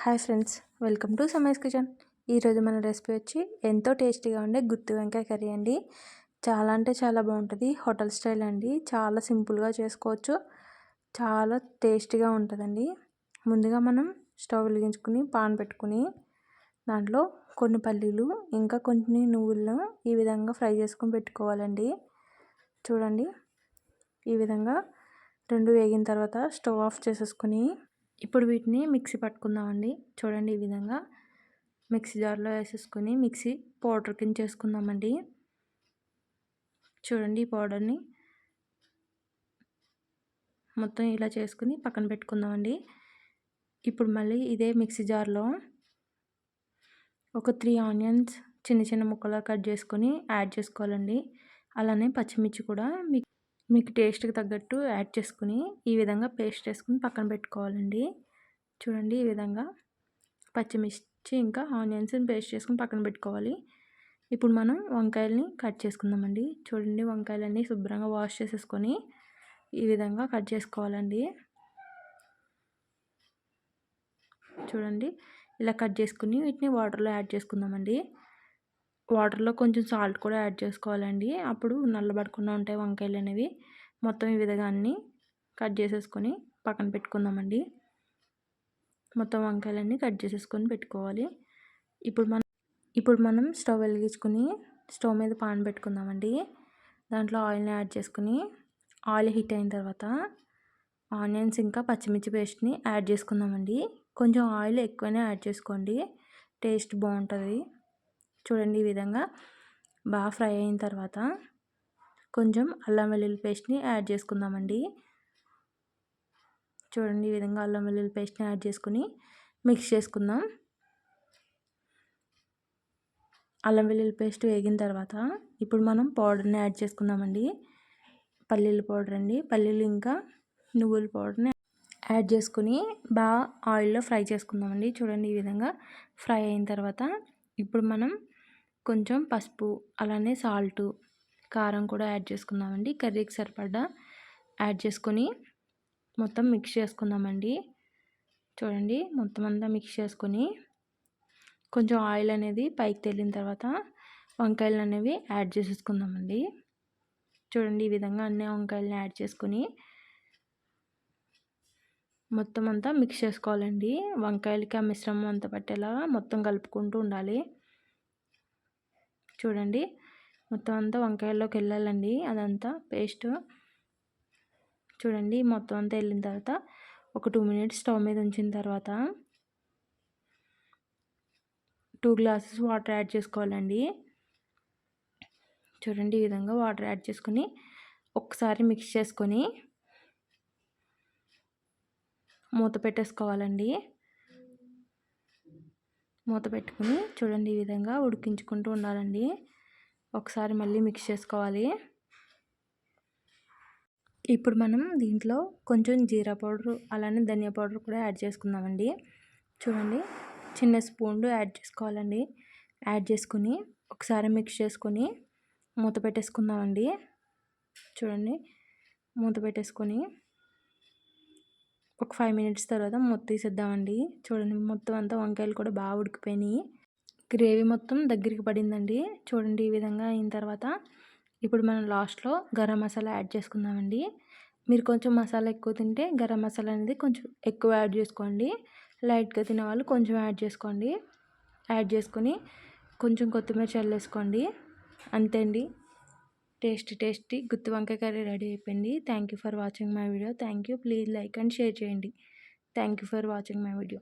Hi friends, welcome to Samaya's kitchen. ఈరోజు మన recipe వచ్చి ఎంతో టేస్టీగా ఉండే గుత్తి వంకాయ కర్రీ అండి. చాలా అంటే చాలా బాగుంటుంది. హోటల్ స్టైల్ అండి. చాలా సింపుల్గా చేసుకోవచ్చు. చాలా టేస్టీగా ఉంటుందండి. ముందుగా మనం స్టవ్ వెలిగించుకుని పాన్ పెట్టుకుని దాంట్లో కొన్ని పల్లీలు ఇంకా కొన్ని నువ్వులను ఈ విధంగా ఫ్రై చేసుకొని పెట్టుకోవాలండి. చూడండి, ఈ విధంగా రెండు వేగిన తర్వాత స్టవ్ ఆఫ్ చేసేసుకుని ఇప్పుడు వీటిని మిక్సీ పట్టుకుందామండి. చూడండి, ఈ విధంగా మిక్సీ జార్లో వేసేసుకొని మిక్సీ పౌడర్ కింద చేసుకుందామండి. చూడండి, ఈ పౌడర్ని మొత్తం ఇలా చేసుకుని పక్కన పెట్టుకుందామండి. ఇప్పుడు మళ్ళీ ఇదే మిక్సీ జార్లో ఒక 3 ఆనియన్స్ చిన్న చిన్న ముక్కలా కట్ చేసుకొని యాడ్ చేసుకోవాలండి. అలానే పచ్చిమిర్చి కూడా మీకు టేస్ట్కి తగ్గట్టు యాడ్ చేసుకుని ఈ విధంగా పేస్ట్ చేసుకుని పక్కన పెట్టుకోవాలండి. చూడండి, ఈ విధంగా పచ్చిమిర్చి ఇంకా ఆనియన్స్ పేస్ట్ చేసుకుని పక్కన పెట్టుకోవాలి. ఇప్పుడు మనం వంకాయలని కట్ చేసుకుందామండి. చూడండి, వంకాయలన్నీ శుభ్రంగా వాష్ చేసేసుకొని ఈ విధంగా కట్ చేసుకోవాలండి. చూడండి, ఇలా కట్ చేసుకుని వీటిని వాటర్లో యాడ్ చేసుకుందామండి. వాటర్లో కొంచెం సాల్ట్ కూడా యాడ్ చేసుకోవాలండి. అప్పుడు నల్లబడకుండా ఉంటాయి వంకాయలు అనేవి. మొత్తం ఈ విధంగా అన్నీ కట్ చేసేసుకొని పక్కన పెట్టుకుందామండి. మొత్తం వంకాయలన్నీ కట్ చేసేసుకొని పెట్టుకోవాలి. ఇప్పుడు మనం స్టవ్ వెలిగించుకొని స్టవ్ మీద పాన్ పెట్టుకుందామండి. దాంట్లో ఆయిల్ని యాడ్ చేసుకుని ఆయిల్ హీట్ అయిన తర్వాత ఆనియన్స్ ఇంకా పచ్చిమిర్చి పేస్ట్ని యాడ్ చేసుకుందామండి. కొంచెం ఆయిల్ ఎక్కువనే యాడ్ చేసుకోండి, టేస్ట్ బాగుంటుంది. చూడండి, ఈ విధంగా బాగా ఫ్రై అయిన తర్వాత కొంచెం అల్లం వెల్లుల్లి పేస్ట్ని యాడ్ చేసుకుందామండి. చూడండి, ఈ విధంగా అల్లం వెల్లుల్లి పేస్ట్ని యాడ్ చేసుకుని మిక్స్ చేసుకుందాం. అల్లం వెల్లుల్లి పేస్ట్ వేగిన తర్వాత ఇప్పుడు మనం పౌడర్ని యాడ్ చేసుకుందామండి. పల్లీల పౌడర్ అండి. పల్లీలు ఇంకా నువ్వుల పౌడర్ని యాడ్ చేసుకుని బాగా ఆయిల్లో ఫ్రై చేసుకుందామండి. చూడండి, ఈ విధంగా ఫ్రై అయిన తర్వాత ఇప్పుడు మనం కొంచెం పసుపు అలానే సాల్టు కారం కూడా యాడ్ చేసుకుందామండి. కర్రీకి సరిపడా యాడ్ చేసుకొని మొత్తం మిక్స్ చేసుకుందామండి. చూడండి, మొత్తం అంతా మిక్స్ చేసుకొని కొంచెం ఆయిల్ అనేది పైకి తేలిన తర్వాత వంకాయలు అనేవి యాడ్ చేసేసుకుందామండి. చూడండి, ఈ విధంగా అన్ని వంకాయలని యాడ్ చేసుకొని మొత్తం అంతా మిక్స్ చేసుకోవాలండి. వంకాయలకి ఆ మిశ్రమం అంతా పట్టేలా మొత్తం కలుపుకుంటూ ఉండాలి. చూడండి, మొత్తం అంతా వంకాయల్లోకి వెళ్ళాలండి అదంతా పేస్ట్. చూడండి, మొత్తం అంతా వెళ్ళిన తర్వాత ఒక 2 మినిట్స్ స్టవ్ మీద ఉంచిన తర్వాత 2 గ్లాసెస్ వాటర్ యాడ్ చేసుకోవాలండి. చూడండి, ఈ విధంగా వాటర్ యాడ్ చేసుకొని ఒకసారి మిక్స్ చేసుకొని మూత పెట్టేసుకోవాలండి. మూత పెట్టుకుని చూడండి, ఈ విధంగా ఉడికించుకుంటూ ఉండాలండి. ఒకసారి మళ్ళీ మిక్స్ చేసుకోవాలి. ఇప్పుడు మనం దీంట్లో కొంచెం జీరా పౌడర్ అలానే ధనియా పౌడర్ కూడా యాడ్ చేసుకుందామండి. చూడండి, చిన్న స్పూన్ యాడ్ చేసుకోవాలండి. యాడ్ చేసుకుని ఒకసారి మిక్స్ చేసుకొని మూత పెట్టేసుకుందామండి. చూడండి, మూత పెట్టేసుకొని ఒక 5 మినిట్స్ తర్వాత మూత తీసేద్దామండి. చూడండి, మొత్తం అంతా వంకాయలు కూడా బాగా ఉడికిపోయినాయి. గ్రేవీ మొత్తం దగ్గరికి పడిందండి. చూడండి, ఈ విధంగా అయిన తర్వాత ఇప్పుడు మనం లాస్ట్లో గరం మసాలా యాడ్ చేసుకుందామండి. మీరు కొంచెం మసాలా ఎక్కువ తింటే గరం మసాలా అనేది కొంచెం ఎక్కువ యాడ్ చేసుకోండి. లైట్గా తినే వాళ్ళు కొంచెం యాడ్ చేసుకోండి. యాడ్ చేసుకొని కొంచెం కొత్తిమీర చల్లేసుకోండి. అంతే అండి, టేస్టీ గుత్తి వంకాయ కర్రీ రెడీ అయిపోయింది. Thank you for watching my video. Thank you. Please like and share చేయండి. Thank you for watching my video.